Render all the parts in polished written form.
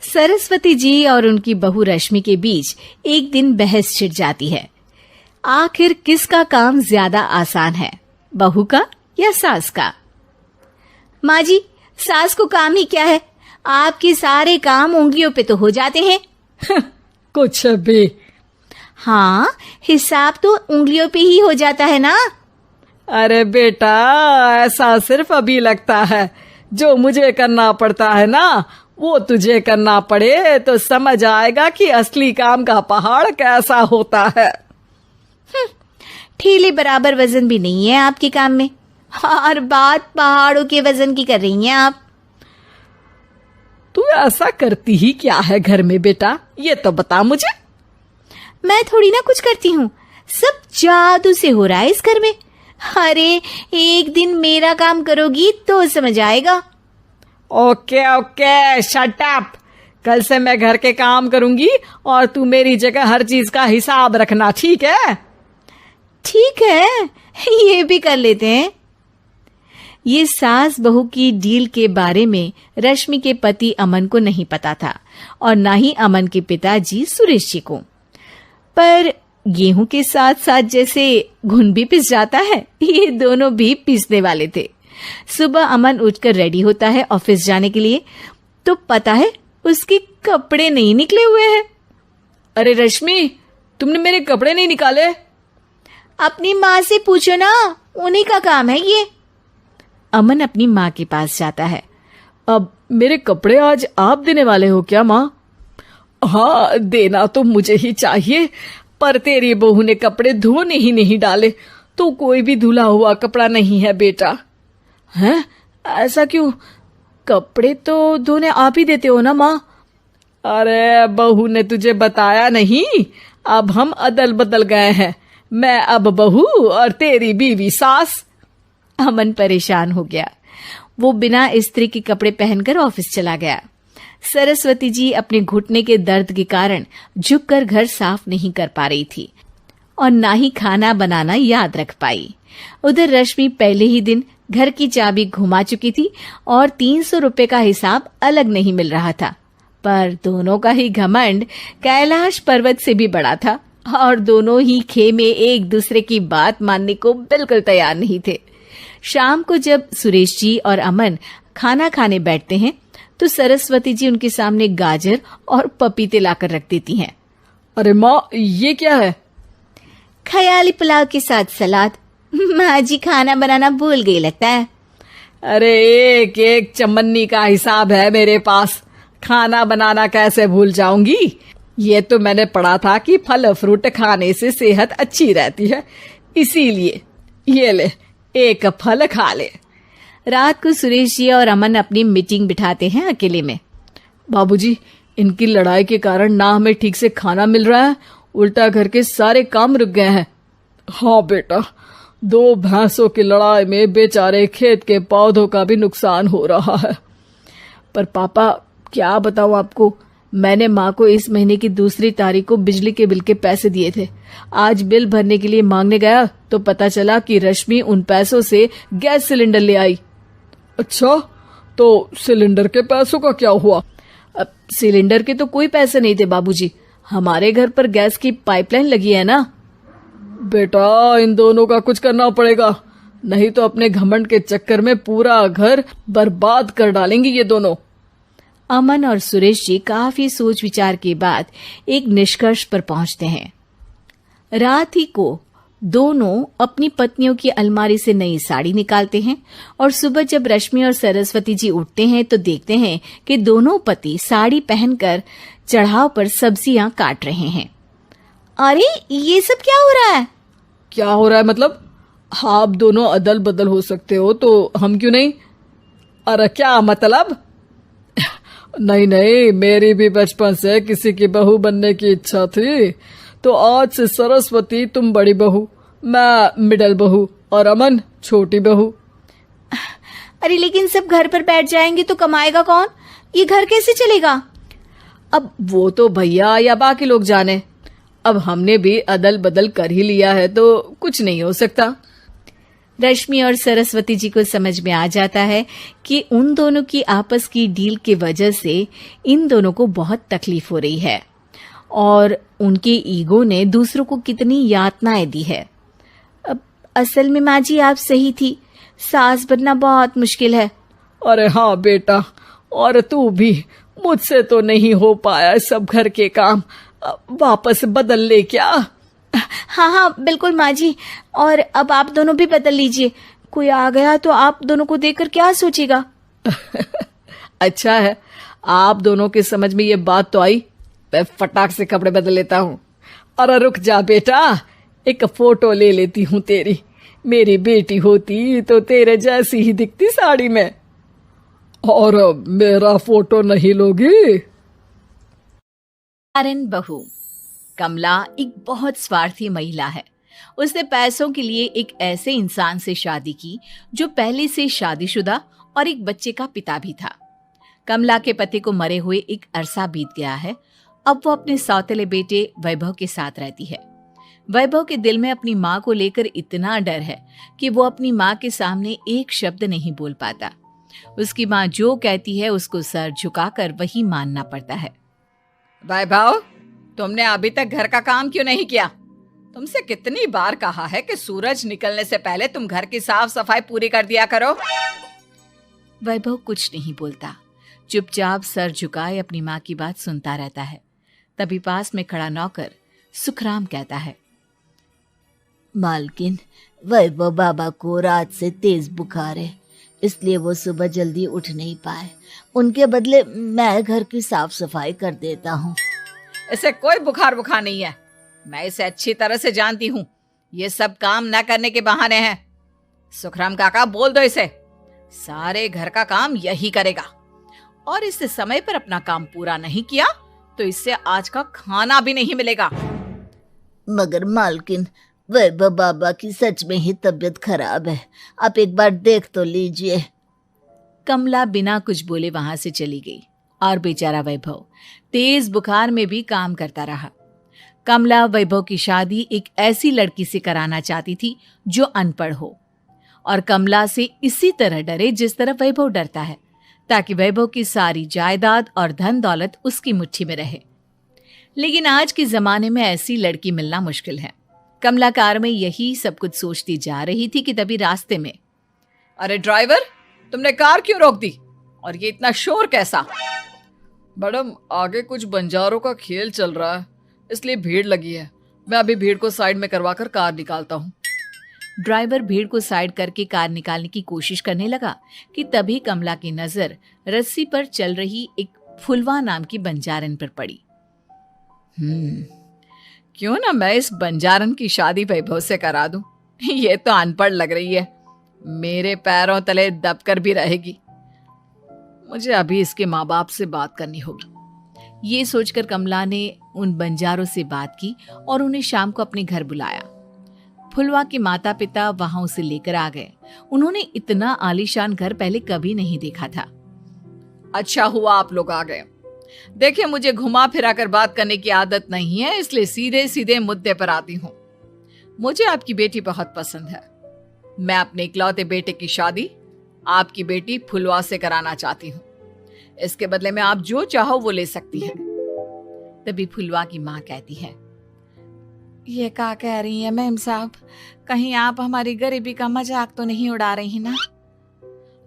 सरस्वती जी और उनकी बहू रश्मि के बीच एक दिन बहस छिड़ जाती है। आखिर किसका काम ज्यादा आसान है, बहू का या सास का? माँ जी, सास को काम ही क्या है, आपके सारे काम उंगलियों पे तो हो जाते हैं। कुछ भी। हाँ, हिसाब तो उंगलियों पे ही हो जाता है ना। अरे बेटा, ऐसा सिर्फ अभी लगता है। जो मुझे करना पड़ता है ना, वो तुझे करना पड़े तो समझ आएगा कि असली काम का पहाड़ कैसा होता है। ठेले बराबर वजन भी नहीं है आपके काम में, और बात पहाड़ों के वजन की कर रही हैं आप। तू ऐसा करती ही क्या है घर में बेटा, ये तो बता मुझे। मैं थोड़ी ना कुछ करती हूँ, सब जादू से हो रहा है इस घर में। अरे एक दिन मेरा काम करोगी तो समझ आएगा। Okay okay, shut up. कल से मैं घर के काम करूंगी और तू मेरी जगह हर चीज का हिसाब रखना, ठीक है? ठीक है, ये भी कर लेते हैं। ये सास बहू की डील के बारे में रश्मि के पति अमन को नहीं पता था और ना ही अमन के पिताजी सुरेश जी को। पर गेहूं के साथ साथ जैसे घुन भी पिस जाता है, ये दोनों भी पिसने वाले थे। सुबह अमन उठकर रेडी होता है ऑफिस जाने के लिए, तो पता है उसके कपड़े नहीं निकले हुए हैं। अरे रश्मि, तुमने मेरे कपड़े नहीं निकाले? अपनी माँ से पूछो ना, उन्हीं का काम है ये। अमन अपनी माँ के पास जाता है। अब मेरे कपड़े आज आप देने वाले हो क्या माँ? हाँ, देना तो मुझे ही चाहिए, पर तेरी बहू ने कपड़े धोने ही नहीं डाले, तो कोई भी धुला हुआ कपड़ा नहीं है बेटा। हैं? ऐसा क्यों? कपड़े तो धोने आप ही देते हो ना माँ? अरे बहू ने तुझे बताया नहीं, अब हम अदल बदल गए हैं। मैं अब बहू और तेरी बीवी सास। अमन परेशान हो गया। वो बिना इस्त्री के कपड़े पहनकर ऑफिस चला गया। सरस्वती जी अपने घुटने के दर्द के कारण झुककर घर साफ नहीं कर पा रही थी और ना ही खाना बनाना याद रख पाई। उधर रश्मि पहले ही दिन घर की चाबी घुमा चुकी थी और 300 रुपए का हिसाब अलग नहीं मिल रहा था। पर दोनों का ही घमंड कैलाश पर्वत से भी बड़ा था और दोनों ही खेमे एक दूसरे की बात मानने को बिल्कुल तैयार नहीं थे। शाम को जब सुरेश जी और अमन खाना खाने बैठते हैं तो सरस्वती जी उनके सामने गाजर और पपीते लाकर रख देती हैं। अरे माँ, ये क्या है? ख्याली पुलाव के साथ सलाद। माँ जी खाना बनाना भूल गई लगता है। अरे एक एक चमन्नी का हिसाब है मेरे पास, खाना बनाना कैसे भूल जाऊंगी? ये तो मैंने पढ़ा था कि फल फ्रूट खाने से सेहत अच्छी रहती है, इसीलिए ये ले, एक फल खा ले। रात को सुरेश जी और अमन अपनी मीटिंग बिठाते हैं अकेले में। बाबूजी, इनकी लड़ाई के कारण ना हमें ठीक से खाना मिल रहा है, उल्टा घर के सारे काम रुक गए हैं। हाँ बेटा, 2 भैंसों की लड़ाई में बेचारे खेत के पौधों का भी नुकसान हो रहा है। पर पापा, क्या बताऊं आपको, मैंने माँ को इस महीने की 2 तारीख को बिजली के बिल के पैसे दिए थे। आज बिल भरने के लिए मांगने गया तो पता चला कि रश्मि उन पैसों से गैस सिलेंडर ले आई। अच्छा, तो सिलेंडर के पैसों का क्या हुआ? अब सिलेंडर के तो कोई पैसे नहीं थे बाबूजी, हमारे घर पर गैस की पाइपलाइन लगी है ना। बेटा, इन दोनों का कुछ करना पड़ेगा, नहीं तो अपने घमंड के चक्कर में पूरा घर बर्बाद कर डालेंगे ये दोनों। अमन और सुरेश जी काफी सोच विचार के बाद एक निष्कर्ष पर पहुंचते हैं। रात ही को दोनों अपनी पत्नियों की अलमारी से नई साड़ी निकालते हैं और सुबह जब रश्मि और सरस्वती जी उठते हैं तो देखते हैं कि दोनों पति साड़ी पहनकर चढ़ाव पर सब्जियां काट रहे हैं। अरे ये सब क्या हो रहा है? क्या हो रहा है मतलब? आप दोनों अदल बदल हो सकते हो तो हम क्यों नहीं? अरे क्या मतलब? नहीं नहीं, मेरी भी बचपन से किसी की बहू बनने की इच्छा थी, तो आज से सरस्वती तुम बड़ी बहू, मैं मिडल बहू और अमन छोटी बहू। अरे लेकिन सब घर पर बैठ जाएंगे तो कमाएगा कौन? ये घर कैसे चलेगा? अब वो तो भैया या बाकी लोग जाने, अब हमने भी अदल बदल कर ही लिया है तो कुछ नहीं हो सकता। रश्मि और सरस्वती जी को समझ में आ जाता है कि उन दोनों की आपस की डील की वजह से इन दोनों को बहुत तकलीफ हो रही है और उनके ईगो ने दूसरों को कितनी यातनाएं दी है। अब असल में माँ जी आप सही थी, सास बनना बहुत मुश्किल है। अरे हाँ बेटा, और तू भी, मुझसे तो नहीं हो पाया सब घर के काम, वापस बदल ले क्या? हाँ हाँ बिल्कुल माँ जी, और अब आप दोनों भी बदल लीजिए। कोई आ गया तो आप दोनों को देखकर क्या सोचेगा? अच्छा है, आप दोनों के समझ में ये बात तो आई। मैं फटाक से कपड़े बदल लेता हूँ। अरे रुक जा बेटा, एक फोटो ले लेती हूँ तेरी। मेरी बेटी होती तो तेरे जैसी ही दिखती साड़ी में। और मेरा फोटो नहीं लोगी? कारण बहू कमला एक बहुत स्वार्थी महिला है। उसने पैसों के लिए एक ऐसे इंसान से शादी की जो पहले से शादीशुदा और एक बच्चे का पिता भी था। कमला के पति को मरे हुए एक अरसा बीत गया है। अब वो अपने सौतेले बेटे वैभव के साथ रहती है। वैभव के दिल में अपनी माँ को लेकर इतना डर है कि वो अपनी माँ के सामने एक शब्द नहीं बोल पाता। उसकी माँ जो कहती है उसको सर झुकाकर वही मानना पड़ता है। वैभव, तुमने अभी तक घर का काम क्यों नहीं किया? तुमसे कितनी बार कहा है कि सूरज निकलने से पहले तुम घर की साफ सफाई पूरी कर दिया करो। वैभव कुछ नहीं बोलता, चुपचाप सर झुकाए अपनी माँ की बात सुनता रहता है। तभी पास में खड़ा नौकर सुखराम कहता है, मालकिन, वैभव बाबा को रात से तेज बुखार है, इसलिए वो सुबह जल्दी उठ नहीं पाए। उनके बदले मैं घर की साफ सफाई कर देता हूँ। इसे कोई बुखार नहीं है, मैं इसे अच्छी तरह से जानती हूँ। ये सब काम न करने के बहाने हैं। सुखराम काका, बोल दो इसे, सारे घर का काम यही करेगा। और इससे समय पर अपना काम पूरा नहीं किया तो इससे आज का खाना भी नहीं मिलेगा। मगर मालकिन, वैभव बाबा की सच में ही तबीयत खराब है, आप एक बार देख तो लीजिए। कमला बिना कुछ बोले वहां से चली गई और बेचारा वैभव तेज बुखार में भी काम करता रहा। कमला वैभव की शादी एक ऐसी लड़की से कराना चाहती थी जो अनपढ़ हो और कमला से इसी तरह डरे जिस तरह वैभव डरता है, ताकि वैभव की सारी जायदाद और धन दौलत उसकी मुट्ठी में रहे। लेकिन आज के जमाने में ऐसी लड़की मिलना मुश्किल है। कमला कार में यही सब कुछ सोचती जा रही थी कि तभी रास्ते में, अरे ड्राइवर, तुमने कार क्यों रोक दी? और ये इतना शोर कैसा? मैडम, आगे कुछ बंजारों का खेल चल रहा है, इसलिए भीड़ लगी है। मैं अभी भीड़ को साइड में करवाकर कार निकालता हूँ। ड्राइवर भीड़ को साइड करके कार निकालने की कोशिश करने लगा कि तभी कमला की नजर रस्सी पर चल रही एक फुलवा नाम की बंजारन पर पड़ी। क्यों ना मैं इस बंजारन की शादी वैभव से करा दूं? ये तो अनपढ़ लग रही है, मेरे पैरों तले दबकर भी रहेगी। मुझे अभी इसके माँ बाप से बात करनी होगी। ये सोचकर कमला ने उन बंजारों से बात की और उन्हें शाम को अपने घर बुलाया। फुलवा के माता पिता वहां उसे लेकर आ गए। उन्होंने इतना आलीशान घर पहले कभी नहीं देखा था। अच्छा हुआ आप लोग आ गए। देखिए, मुझे घुमा फिरा कर बात करने की आदत नहीं है, इसलिए सीधे सीधे मुद्दे पर आती हूँ। मुझे आपकी बेटी बहुत पसंद है। मैं अपने इकलौते बेटे की शादी आपकी बेटी फुलवा से कराना चाहती हूँ। इसके बदले में आप जो चाहो वो ले सकती हैं। तभी फुलवा की माँ कहती है, ये क्या कह रही है मैम साहब? कहीं आप हमारी गरीबी का मजाक तो नहीं उड़ा रही ना?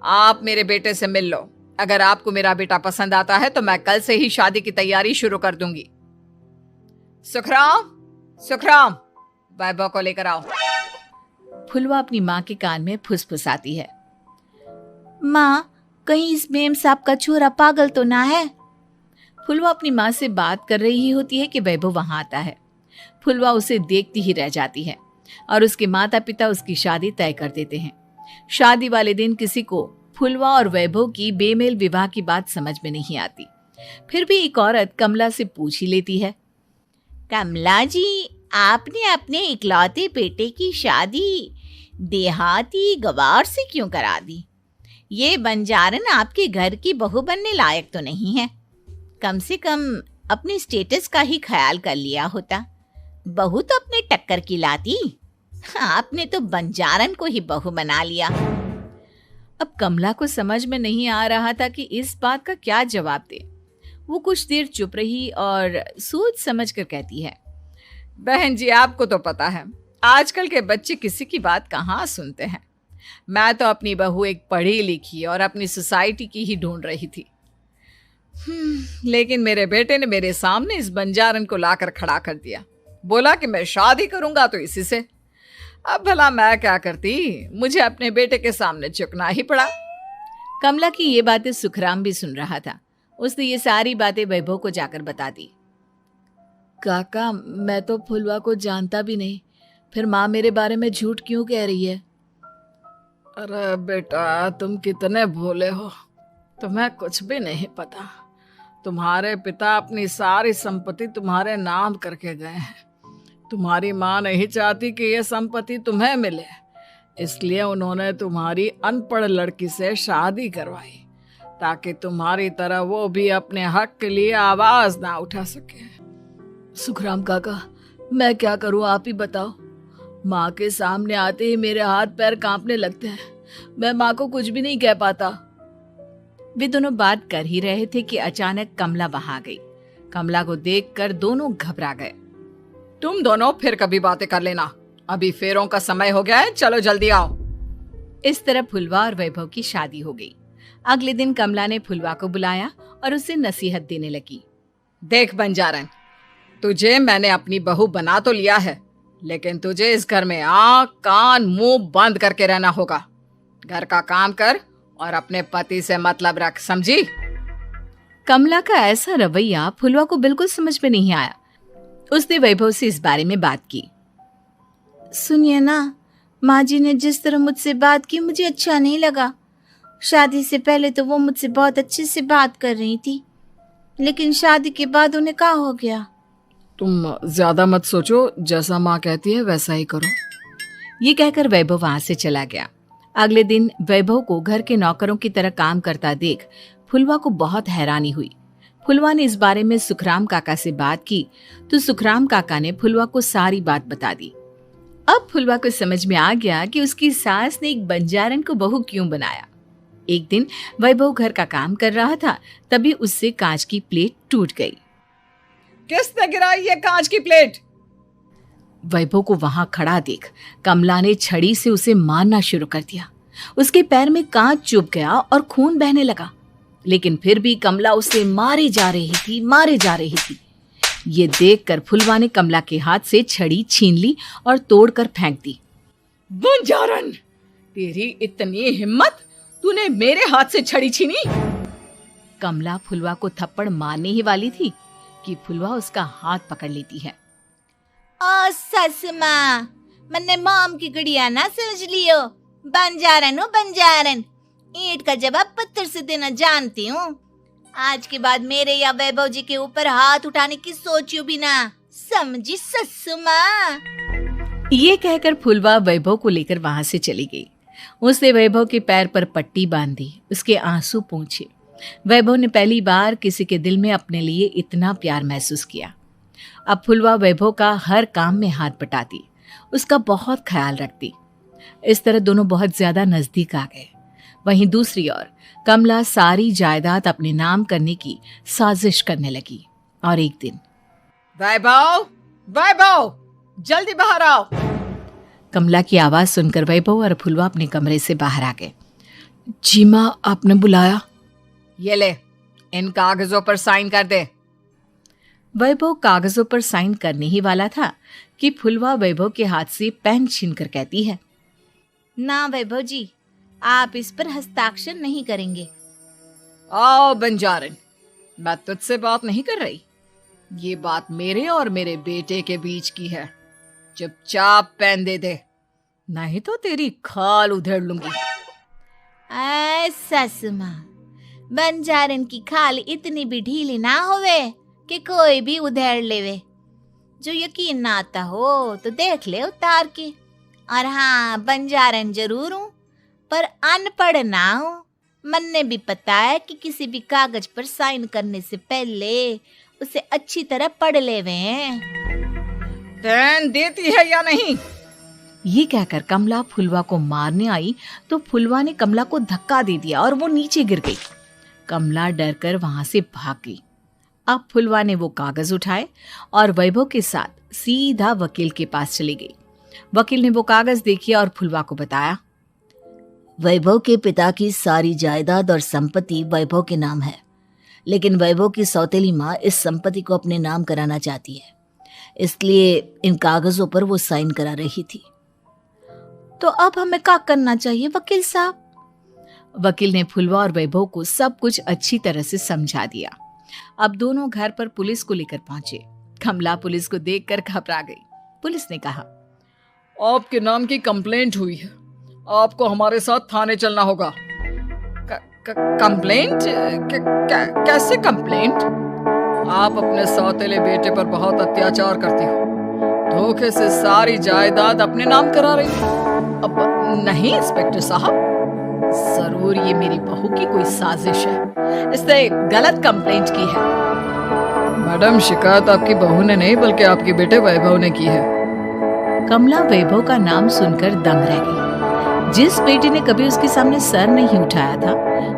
आप मेरे बेटे से मिल लो। अगर आपको मेरा बेटा पसंद आता है तो मैं कल से ही शादी की तैयारी शुरू कर दूंगी। सुखराम, वैभव को लेकर आओ। फुलवा अपनी माँ के कान में फुसफुसाती है, माँ, कहीं इस मेम साहब का छोरा पागल तो ना है? फुलवा अपनी माँ से बात कर रही होती है कि वैभव वहां आता है। फुलवा उसे देखती ही रह जाती है और उसके माता पिता उसकी शादी तय कर देते हैं। शादी वाले दिन किसी को फुलवा और वैभव की बेमेल विवाह की बात समझ में नहीं आती। फिर भी एक औरत कमला से पूछ ही लेती है, कमला जी, आपने अपने इकलौते बेटे की शादी देहाती गवार से क्यों करा दी? ये बंजारन आपके घर की बहू बनने लायक तो नहीं है। कम से कम अपने स्टेटस का ही ख्याल कर लिया होता। बहू तो अपने टक्कर की लाती। आपने तो बंजारन को ही बहू बना लिया। अब कमला को समझ में नहीं आ रहा था कि इस बात का क्या जवाब दे। वो कुछ देर चुप रही और सोच समझ कर कहती है, बहन जी, आपको तो पता है आजकल के बच्चे किसी की बात कहाँ सुनते हैं। मैं तो अपनी बहू एक पढ़ी लिखी और अपनी सोसाइटी की ही ढूंढ रही थी। लेकिन मेरे बेटे ने मेरे सामने इस बंजारन को लाकर खड़ा कर दिया। बोला कि मैं शादी करूंगा तो इसी से। अब भला मैं क्या करती, मुझे अपने बेटे के सामने झुकना ही पड़ा। कमला की ये बातें सुखराम भी सुन रहा था। उसने ये सारी बातें वैभव को जाकर बता दी। काका, मैं तो फुलवा को जानता भी नहीं, फिर माँ मेरे बारे में झूठ क्यों कह रही है? अरे बेटा, तुम कितने भोले हो, तुम्हें कुछ भी नहीं पता। तुम्हारे पिता अपनी सारी संपत्ति तुम्हारे नाम करके गए हैं। तुम्हारी माँ नहीं चाहती कि यह संपत्ति तुम्हें मिले, इसलिए उन्होंने तुम्हारी अनपढ़ लड़की से शादी करवाई ताकि तुम्हारी तरह वो भी अपने हक के लिए आवाज ना उठा सके। सुखराम काका, मैं क्या करूं, आप ही बताओ। माँ के सामने आते ही मेरे हाथ पैर कांपने लगते हैं। मैं माँ को कुछ भी नहीं कह पाता। वे दोनों बात कर ही रहे थे कि अचानक कमला वहां आ गई। कमला को देखकर दोनों घबरा गए। तुम दोनों फिर कभी बातें कर लेना, अभी फेरों का समय हो गया है, चलो जल्दी आओ। इस तरह फुलवा और वैभव की शादी हो गई। अगले दिन कमला ने फुलवा को बुलाया और उसे नसीहत देने लगी। देख बंजारन, तुझे मैंने अपनी बहू बना तो लिया है, लेकिन तुझे इस घर में आंख कान मुंह बंद करके रहना होगा। घर का काम कर और अपने पति से मतलब रख, समझी? कमला का ऐसा रवैया फुलवा को बिल्कुल समझ में नहीं आया। उसने वैभव से इस बारे में बात की। सुनिए ना, माँ जी ने जिस तरह मुझसे बात की मुझे अच्छा नहीं लगा। शादी से पहले तो वो मुझसे बहुत अच्छे से बात कर रही थी, लेकिन शादी के बाद उन्हें क्या हो गया? तुम ज्यादा मत सोचो, जैसा माँ कहती है वैसा ही करो। ये कहकर वैभव वहां से चला गया। अगले दिन वैभव को घर के नौकरों की तरह काम करता देख फुलवा को बहुत हैरानी हुई। फुलवा ने इस बारे में सुखराम काका से बात की तो सुखराम काका ने फुलवा को सारी बात बता दी। अब फुलवा को समझ में आ गया कि उसकी सास ने एक बंजारन को बहू क्यों बनाया। एक दिन वैभव घर का काम कर रहा था, तभी उससे कांच की प्लेट टूट गई। किसने गिराई ये कांच की प्लेट? वैभव को वहां खड़ा देख कमला ने छड़ी से उसे मारना शुरू कर दिया। उसके पैर में कांच चुभ गया और खून बहने लगा, लेकिन फिर भी कमला उसे मारे जा रही थी। ये देखकर फुलवा ने कमला के हाथ से छड़ी छीन ली और तोड़कर फेंक दी। बंजारन, तेरी इतनी हिम्मत, तूने मेरे हाथ से छड़ी छीनी? कमला फुलवा को थप्पड़ मारने ही वाली थी कि फुलवा उसका हाथ पकड़ लेती है। ओ सस माँ, मन्ने मॉम की गुड़िया ना समझ लियो। बंजारन हो बंजारन, ईंट का जवाब पत्थर से देना जानती हूँ। आज के बाद मेरे या वैभव जी के ऊपर हाथ उठाने की सोचियो भी ना, समझी ससु माँ? ये कहकर फुलवा वैभव को लेकर वहां से चली गई। उसने वैभव के पैर पर पट्टी बांधी, उसके आंसू पोंछे। वैभव ने पहली बार किसी के दिल में अपने लिए इतना प्यार महसूस किया। अब फुलवा वैभव का हर काम में हाथ बटाती, उसका बहुत ख्याल रखती। इस तरह दोनों बहुत ज्यादा नजदीक आ गए। वहीं दूसरी ओर कमला सारी जायदाद अपने नाम करने की साजिश करने लगी। और एक दिन, वैभव, वैभव, जल्दी बाहर आओ। कमला की आवाज सुनकर वैभव और फुलवा अपने कमरे से बाहर आ गए। जी माँ, आपने बुलाया? ये ले, इन कागजों पर साइन कर दे। वैभव कागजों पर साइन करने ही वाला था कि फुलवा वैभव के हाथ से पेन छीनकर कहती है, ना वैभव जी, आप इस पर हस्ताक्षर नहीं करेंगे। आओ बंजारन, मैं तुझसे बात नहीं कर रही। ये बात मेरे और मेरे बेटे के बीच की है। चुपचाप पेन दे दे, नहीं तो तेरी खाल उधेड़ लूंगी। ससु माँ, बंजारन की खाल इतनी भी ढीली ना होवे कि कोई भी उधेड़ लेवे। जो यकीन ना आता हो तो देख ले उतार के। और हाँ, बंजारन जरूर हूँ पर अनपढ़ ना हूँ। मन्ने भी पता है कि किसी भी कागज पर साइन करने से पहले उसे अच्छी तरह पढ़ लेवे हैं। पेन देती है या नहीं? ये कहकर कमला फुलवा को मारने आई तो फुलवा ने कमला को धक्का दे दिया और वो नीचे गिर गई। कमला डरकर वहां से भाग गई। अब फुलवा ने वो कागज उठाए और वैभव के साथ सीधा वकील के पास चली गई। वकील ने वो कागज देखे और फुलवा को बताया, वैभव के पिता की सारी जायदाद और संपत्ति वैभव के नाम है, लेकिन वैभव की सौतेली माँ इस संपत्ति को अपने नाम कराना चाहती है, इसलिए इन कागजों पर वो साइन करा रही थी। तो अब हमें क्या करना चाहिए वकील साहब? वकील ने फुलवा और वैभव को सब कुछ अच्छी तरह से समझा दिया। अब दोनों घर पर पुलिस को लेकर पहुंचे। कमला पुलिस को देखकर घबरा गई। पुलिस ने कहा, आपके नाम की कंप्लेंट हुई है, आपको हमारे साथ थाने चलना होगा। कंप्लेंट? कैसे कंप्लेंट? आप अपने सौतेले बेटे पर बहुत अत्याचार करती हो, धोखे से सारी जायदाद अपने नाम करा रही हो। अब नहीं इंस्पेक्टर साहब, जरूर ये मेरी बहू की कोई साजिश है, इसने गलत कंप्लेंट की है। मैडम, शिकायत आपकी बहू ने नहीं बल्कि आपके बेटे वैभव ने की है। कमला वैभव का नाम सुनकर दंग रह गई। जिस बेटे ने कभी उसके सामने सर नहीं उठाया था,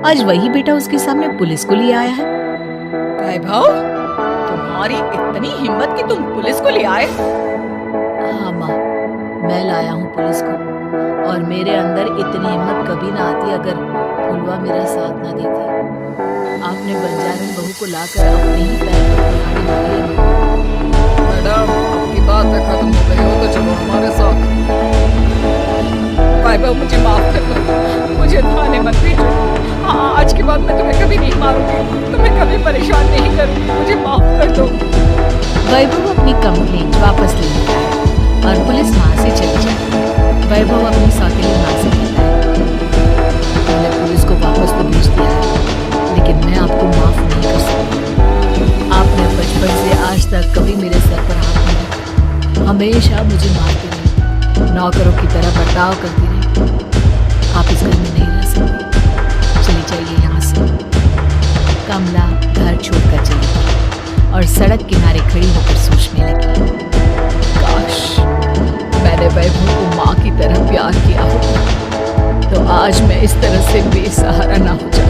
आज वही बेटा उसके सामने पुलिस को ले आया है। वैभव, तुम्हारी इतनी हिम्मत कि तुम पुलिस को ले आए? हाँ माँ, मैं लाया हूँ पुलिस को, और मेरे अंदर इतनी हिम्मत कभी ना आती अगर फुलवा मेरा साथ ना देती। आपने बंजारन बहू को लाकर अपने ही पैर पर कुल्हाड़ी मारी है। मैडम, आपकी बात खत्म हो गई हो तो चलो हमारे साथ। वैभव, मुझे माफ कर दो, मुझे थाने मत भेजो। हाँ, आज के बाद मैं तुम्हें कभी नहीं मारूंगी, तुम्हें कभी परेशान नहीं करूंगी, मुझे माफ कर दो। वैभव अपनी कंप्लेंट वापस ले लेता है और पुलिस वहां से चली जाती है। वैभव अपनी सौतेली माँ से कहता है, मैंने पुलिस को वापस तो भेज दिया है, लेकिन मैं आपको माफ नहीं कर सकता। आपने बचपन से आज तक कभी मेरे सर पर हाथ नहीं रखा, हमेशा मुझे मारती रही, नौकरों की तरह बर्ताव करती रही। आप इस घर में नहीं रह सकते, चली जाइए यहाँ से। कमला घर छोड़कर चली गई और सड़क किनारे खड़ी होकर सोचने लगी, काश मैंने वैभव को माँ की तरह प्यार किया हो तो आज मैं इस तरह से बेसहारा ना हो जाती।